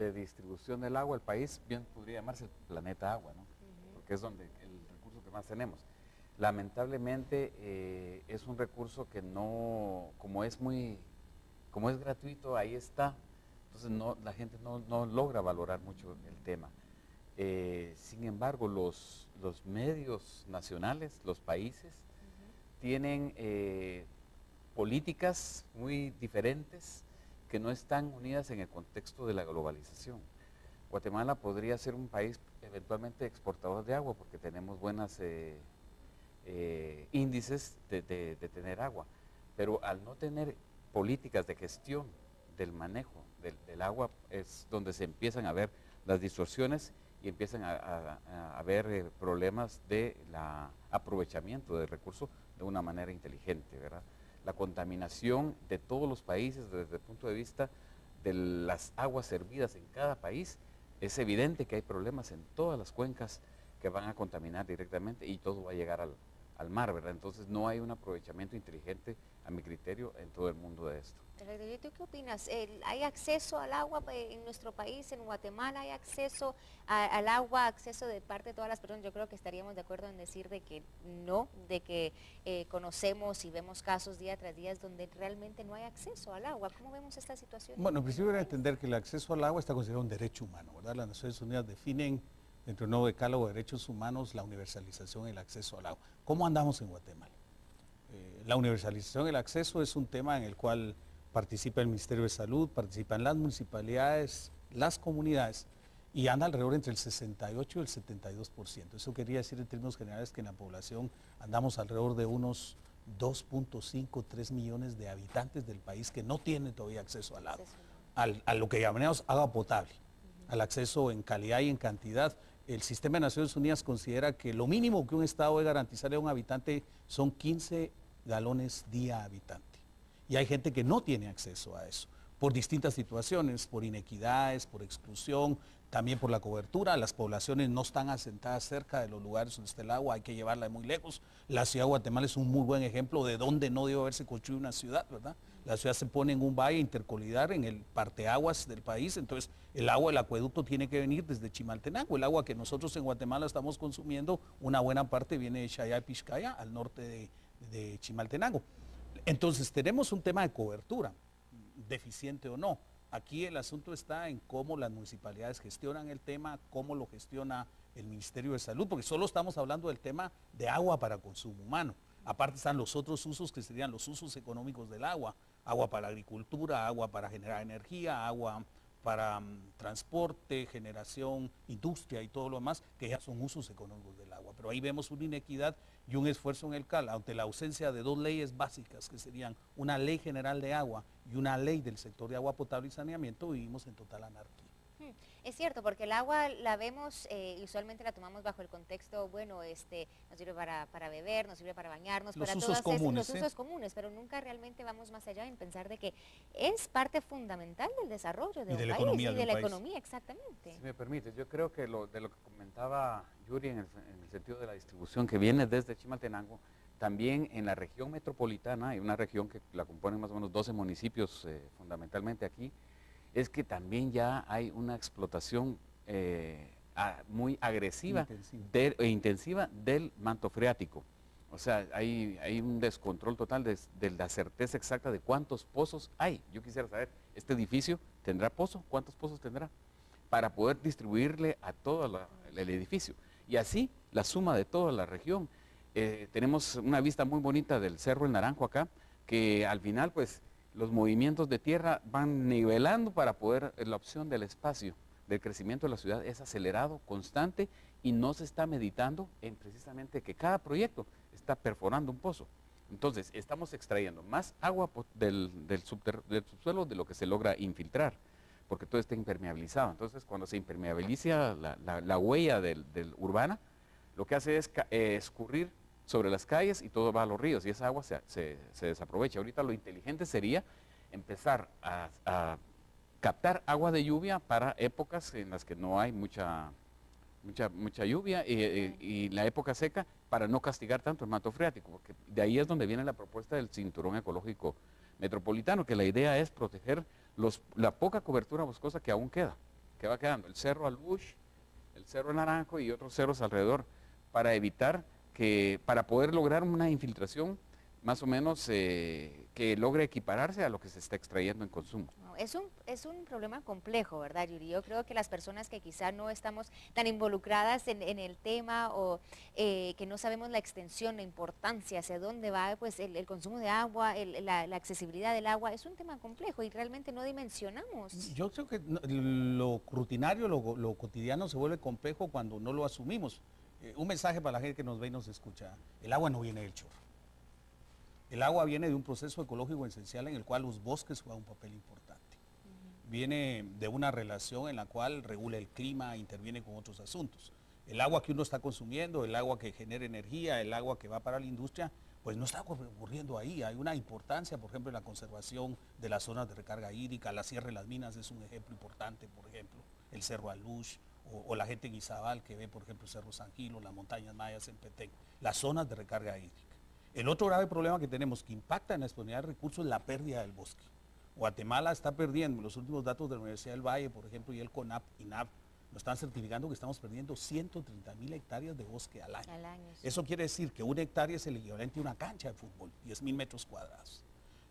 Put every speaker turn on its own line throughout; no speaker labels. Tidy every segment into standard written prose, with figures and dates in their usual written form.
de distribución del agua, el país bien podría llamarse el planeta agua, ¿no? Porque es donde el recurso que más tenemos. Lamentablemente es un recurso que no, como es gratuito, ahí está, entonces la gente no logra valorar mucho el tema. Sin embargo, los medios nacionales, los países, tienen políticas muy diferentes que no están unidas en el contexto de la globalización. Guatemala podría ser un país eventualmente exportador de agua porque tenemos buenos índices de tener agua, pero al no tener políticas de gestión del manejo del agua es donde se empiezan a ver las distorsiones y empiezan a haber problemas de aprovechamiento del recurso de una manera inteligente, ¿verdad? La contaminación de todos los países desde el punto de vista de las aguas servidas en cada país, es evidente que hay problemas en todas las cuencas que van a contaminar directamente y todo va a llegar al mar, ¿verdad? Entonces no hay un aprovechamiento inteligente, a mi criterio, en todo el mundo de esto.
¿Y tú qué opinas? ¿Hay acceso al agua en nuestro país, en Guatemala? ¿Hay acceso al agua, acceso de parte de todas las personas? Yo creo que estaríamos de acuerdo en decir de que no, de que conocemos y vemos casos día tras día donde realmente no hay acceso al agua. ¿Cómo vemos esta situación?
Bueno, en principio era entender que el acceso al agua está considerado un derecho humano, ¿verdad? Las Naciones Unidas definen dentro del nuevo decálogo de derechos humanos la universalización y el acceso al agua. ¿Cómo andamos en Guatemala? La universalización y el acceso es un tema en el cual participa el Ministerio de Salud, participan las municipalidades, las comunidades, y anda alrededor entre el 68 y el 72%. Eso quería decir en términos generales que en la población andamos alrededor de unos 2.5, 3 millones de habitantes del país que no tienen todavía acceso al agua, a lo que llamamos agua potable, al acceso en calidad y en cantidad. El Sistema de Naciones Unidas considera que lo mínimo que un Estado debe garantizarle a un habitante son 15 galones día habitante. Y hay gente que no tiene acceso a eso, por distintas situaciones, por inequidades, por exclusión, también por la cobertura. Las poblaciones no están asentadas cerca de los lugares donde está el agua, hay que llevarla de muy lejos. La ciudad de Guatemala es un muy buen ejemplo de dónde no debe haberse construido una ciudad, ¿verdad? La ciudad se pone en un valle intercolidar en el parteaguas del país, entonces el agua del acueducto tiene que venir desde Chimaltenango. El agua que nosotros en Guatemala estamos consumiendo, una buena parte viene de Chaya y Pixcaya, al norte de Chimaltenango. Entonces tenemos un tema de cobertura, deficiente o no. Aquí el asunto está en cómo las municipalidades gestionan el tema, cómo lo gestiona el Ministerio de Salud, porque solo estamos hablando del tema de agua para consumo humano. Aparte están los otros usos que serían los usos económicos del agua, agua para agricultura, agua para generar energía, agua para transporte, generación, industria y todo lo demás, que ya son usos económicos del agua. Pero ahí vemos una inequidad y un esfuerzo en el CAL, ante la ausencia de dos leyes básicas, que serían una ley general de agua y una ley del sector de agua potable y saneamiento, vivimos en total anarquía.
Es cierto, porque el agua la vemos, usualmente la tomamos bajo el contexto, bueno, nos sirve para beber, nos sirve para bañarnos,
Los
para
usos
todos
comunes,
los usos comunes, pero nunca realmente vamos más allá en pensar de que es parte fundamental del desarrollo de un país y de la economía, exactamente.
Si me permite, yo creo que de lo que comentaba Yuri en el sentido de la distribución que viene desde Chimaltenango, también en la región metropolitana, hay una región que la componen más o menos 12 municipios fundamentalmente aquí, es que también ya hay una explotación muy agresiva e intensiva del manto freático. O sea, hay un descontrol total de la certeza exacta de cuántos pozos hay. Yo quisiera saber, ¿este edificio tendrá pozo? ¿Cuántos pozos tendrá? Para poder distribuirle a todo el edificio. Y así, la suma de toda la región. Tenemos una vista muy bonita del Cerro El Naranjo acá, que al final, pues, los movimientos de tierra van nivelando para poder, la opción del espacio, del crecimiento de la ciudad es acelerado, constante, y no se está meditando en precisamente que cada proyecto está perforando un pozo. Entonces, estamos extrayendo más agua del subsuelo de lo que se logra infiltrar, porque todo está impermeabilizado. Entonces, cuando se impermeabiliza la huella del urbana, lo que hace es escurrir sobre las calles y todo va a los ríos y esa agua se desaprovecha. Ahorita lo inteligente sería empezar a captar agua de lluvia para épocas en las que no hay mucha lluvia y la época seca, para no castigar tanto el manto freático, porque de ahí es donde viene la propuesta del cinturón ecológico metropolitano, que la idea es proteger la poca cobertura boscosa que aún queda, que va quedando, el Cerro Alush, el Cerro Naranjo y otros cerros alrededor, para evitar para poder lograr una infiltración más o menos que logre equipararse a lo que se está extrayendo en consumo.
No, es un problema complejo, ¿verdad, Yuri? Yo creo que las personas que quizá no estamos tan involucradas en el tema o que no sabemos la extensión, la importancia, hacia dónde va pues el consumo de agua, la accesibilidad del agua, es un tema complejo y realmente no dimensionamos.
Yo creo que lo rutinario, lo cotidiano se vuelve complejo cuando no lo asumimos. Un mensaje para la gente que nos ve y nos escucha: el agua no viene del chorro. El agua viene de un proceso ecológico esencial en el cual los bosques juegan un papel importante. Viene de una relación en la cual regula el clima, interviene con otros asuntos. El agua que uno está consumiendo, el agua que genera energía, el agua que va para la industria, pues no está ocurriendo ahí. Hay una importancia, por ejemplo, en la conservación de las zonas de recarga hídrica. La Sierra de las Minas es un ejemplo importante, por ejemplo, el Cerro Alush, o la gente en Izabal que ve, por ejemplo, el Cerro San Gil o las montañas mayas en Petén, las zonas de recarga hídrica. El otro grave problema que tenemos que impacta en la disponibilidad de recursos es la pérdida del bosque. Guatemala está perdiendo, los últimos datos de la Universidad del Valle, por ejemplo, y el CONAP, INAP, nos están certificando que estamos perdiendo 130.000 hectáreas de bosque al año.
Sí.
Eso quiere decir que una hectárea es el equivalente a una cancha de fútbol, 10.000 metros cuadrados.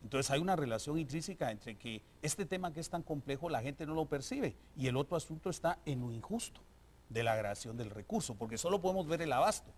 Entonces hay una relación intrínseca entre que este tema que es tan complejo la gente no lo percibe y el otro asunto está en lo injusto de la agresión del recurso, porque solo podemos ver el abasto,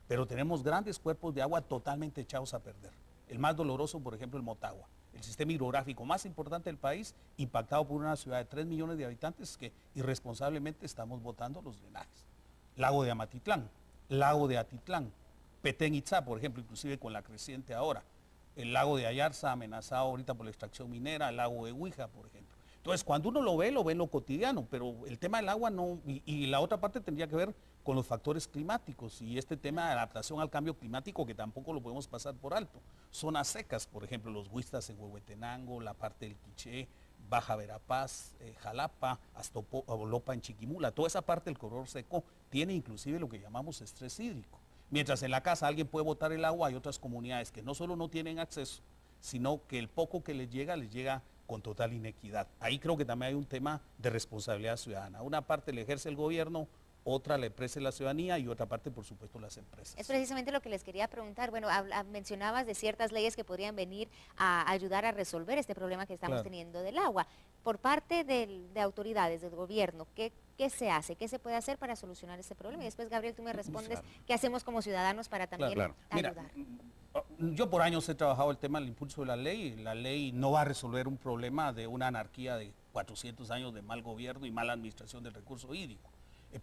pero tenemos grandes cuerpos de agua totalmente echados a perder. El más doloroso, por ejemplo, el Motagua, el sistema hidrográfico más importante del país, impactado por una ciudad de 3 millones de habitantes que irresponsablemente estamos botando los drenajes. Lago de Amatitlán, lago de Atitlán, Petén Itzá, por ejemplo, inclusive con la creciente ahora, el lago de Ayarza amenazado ahorita por la extracción minera, el lago de Huija, por ejemplo. Entonces, cuando uno lo ve en lo cotidiano, pero el tema del agua no, y la otra parte tendría que ver con los factores climáticos y este tema de adaptación al cambio climático que tampoco lo podemos pasar por alto. Zonas secas, por ejemplo, los Huistas en Huehuetenango, la parte del Quiché, Baja Verapaz, Jalapa, hasta Olopa en Chiquimula, toda esa parte del corredor seco tiene inclusive lo que llamamos estrés hídrico. Mientras en la casa alguien puede botar el agua, hay otras comunidades que no solo no tienen acceso, sino que el poco que les llega con total inequidad. Ahí creo que también hay un tema de responsabilidad ciudadana. Una parte le ejerce el gobierno, otra le expresa la ciudadanía y otra parte, por supuesto, las empresas.
Es precisamente lo que les quería preguntar. Bueno, mencionabas de ciertas leyes que podrían venir a ayudar a resolver este problema que estamos teniendo del agua. Por parte de autoridades, del gobierno, ¿qué se hace? ¿Qué se puede hacer para solucionar este problema? Y después, Gabriel, tú me respondes, ¿qué hacemos como ciudadanos para también ayudar?
Mira, yo por años he trabajado el tema del impulso de la ley. La ley no va a resolver un problema de una anarquía de 400 años de mal gobierno y mala administración del recurso hídrico.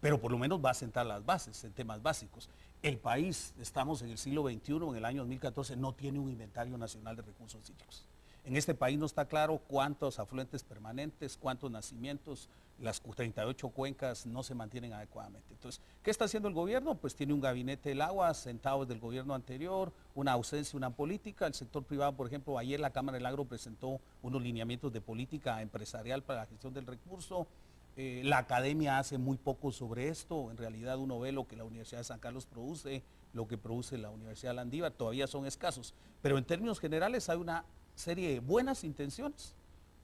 Pero por lo menos va a sentar las bases en temas básicos. El país, estamos en el siglo XXI, en el año 2014, no tiene un inventario nacional de recursos hídricos. En este país no está claro cuántos afluentes permanentes, cuántos nacimientos, las 38 cuencas no se mantienen adecuadamente. Entonces, ¿qué está haciendo el gobierno? Pues tiene un gabinete del agua sentado desde el gobierno anterior, una ausencia, una política. El sector privado, por ejemplo, ayer la Cámara del Agro presentó unos lineamientos de política empresarial para la gestión del recurso. La academia hace muy poco sobre esto. En realidad uno ve lo que la Universidad de San Carlos produce, lo que produce la Universidad de Landívar, todavía son escasos. Pero en términos generales hay una serie de buenas intenciones,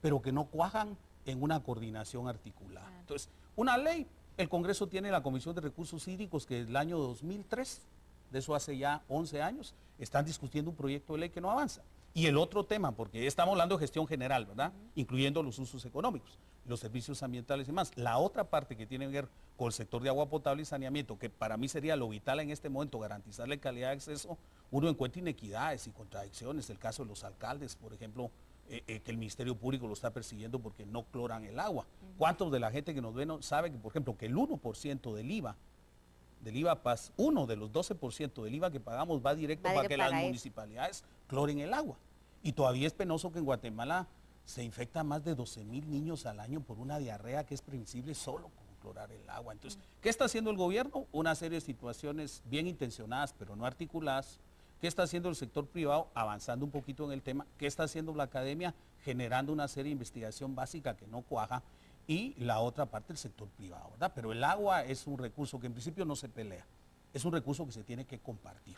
pero que no cuajan en una coordinación articulada. Entonces, una ley, el Congreso tiene la Comisión de Recursos Hídricos que es el año 2003, de eso hace ya 11 años, están discutiendo un proyecto de ley que no avanza. Y el otro tema, porque estamos hablando de gestión general, ¿verdad? Incluyendo los usos económicos, los servicios ambientales y más. La otra parte que tiene que ver con el sector de agua potable y saneamiento, que para mí sería lo vital en este momento, garantizarle calidad de acceso, uno encuentra inequidades y contradicciones. El caso de los alcaldes, por ejemplo, que el Ministerio Público lo está persiguiendo porque no cloran el agua. ¿Cuántos de la gente que nos ve no sabe que, por ejemplo, que el 1% del IVA PAS, uno de los 12% del IVA que pagamos va directo para que las municipalidades cloren el agua? Y todavía es penoso que en Guatemala se infecta más de 12.000 niños al año por una diarrea que es previsible solo con clorar el agua. Entonces, ¿qué está haciendo el gobierno? Una serie de situaciones bien intencionadas, pero no articuladas. ¿Qué está haciendo el sector privado? Avanzando un poquito en el tema. ¿Qué está haciendo la academia? Generando una serie de investigación básica que no cuaja. Y la otra parte, el sector privado, ¿verdad? Pero el agua es un recurso que en principio no se pelea. Es un recurso que se tiene que compartir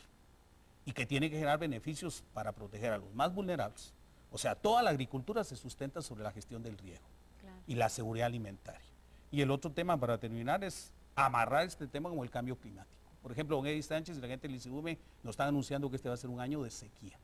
y que tiene que generar beneficios para proteger a los más vulnerables. O sea, toda la agricultura se sustenta sobre la gestión del riego y la seguridad alimentaria. Y el otro tema para terminar es amarrar este tema con el cambio climático. Por ejemplo, don Eddie Sánchez y la gente del ICV nos están anunciando que este va a ser un año de sequía.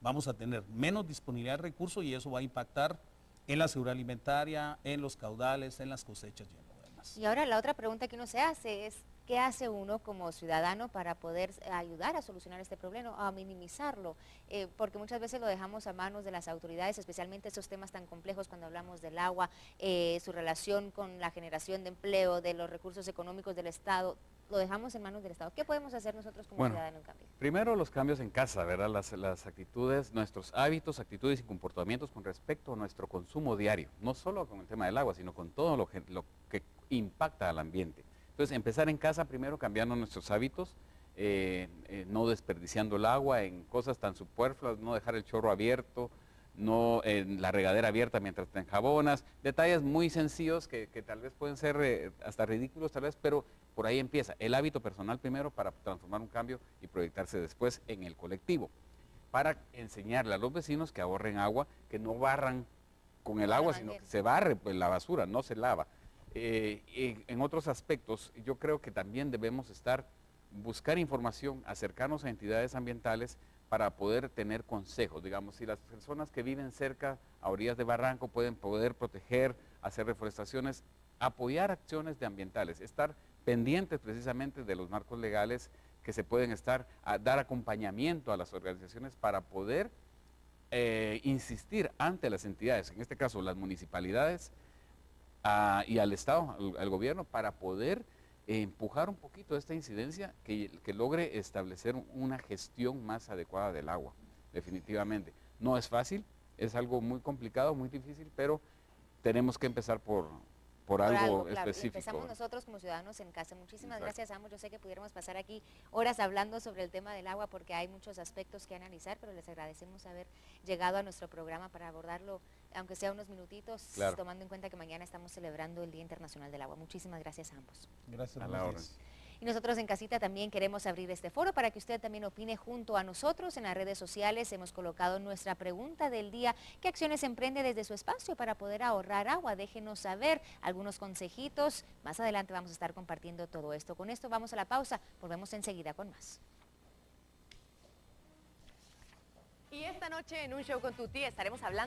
Vamos a tener menos disponibilidad de recursos y eso va a impactar en la seguridad alimentaria, en los caudales, en las cosechas y en lo demás.
Y ahora la otra pregunta que uno se hace es, ¿qué hace uno como ciudadano para poder ayudar a solucionar este problema, a minimizarlo? Porque muchas veces lo dejamos a manos de las autoridades, especialmente esos temas tan complejos cuando hablamos del agua, su relación con la generación de empleo, de los recursos económicos del Estado, lo dejamos en manos del Estado. ¿Qué podemos hacer nosotros como ciudadanos en cambio?
Primero los cambios en casa, ¿verdad? Las actitudes, nuestros hábitos, actitudes y comportamientos con respecto a nuestro consumo diario, no solo con el tema del agua, sino con todo lo que impacta al ambiente. Entonces, empezar en casa primero cambiando nuestros hábitos, no desperdiciando el agua en cosas tan superfluas, no dejar el chorro abierto, no la regadera abierta mientras te enjabonas, detalles muy sencillos que tal vez pueden ser hasta ridículos tal vez, pero por ahí empieza el hábito personal primero para transformar un cambio y proyectarse después en el colectivo, para enseñarle a los vecinos que ahorren agua, que no barran con el agua, sino que se barre pues, la basura, no se lava. En otros aspectos, yo creo que también debemos buscar información, acercarnos a entidades ambientales para poder tener consejos. Digamos, si las personas que viven cerca, a orillas de barranco, pueden poder proteger, hacer reforestaciones, apoyar acciones de ambientales, estar pendientes precisamente de los marcos legales que se pueden dar acompañamiento a las organizaciones para poder insistir ante las entidades, en este caso las municipalidades, y al Estado, al gobierno, para poder empujar un poquito esta incidencia que logre establecer una gestión más adecuada del agua, definitivamente. No es fácil, es algo muy complicado, muy difícil, pero tenemos que empezar por algo
claro.
específico.
Empezamos nosotros como ciudadanos en casa. Muchísimas gracias, ambos. Yo sé que pudiéramos pasar aquí horas hablando sobre el tema del agua porque hay muchos aspectos que analizar, pero les agradecemos haber llegado a nuestro programa para abordarlo, aunque sea unos minutitos, tomando en cuenta que mañana estamos celebrando el Día Internacional del Agua. Muchísimas gracias a ambos.
Gracias
a la hora.
Y nosotros en casita también queremos abrir este foro para que usted también opine junto a nosotros. En las redes sociales hemos colocado nuestra pregunta del día: ¿qué acciones emprende desde su espacio para poder ahorrar agua? Déjenos saber algunos consejitos. Más adelante vamos a estar compartiendo todo esto. Con esto vamos a la pausa. Volvemos enseguida con más.
Y esta noche en Un Show con Tuti estaremos hablando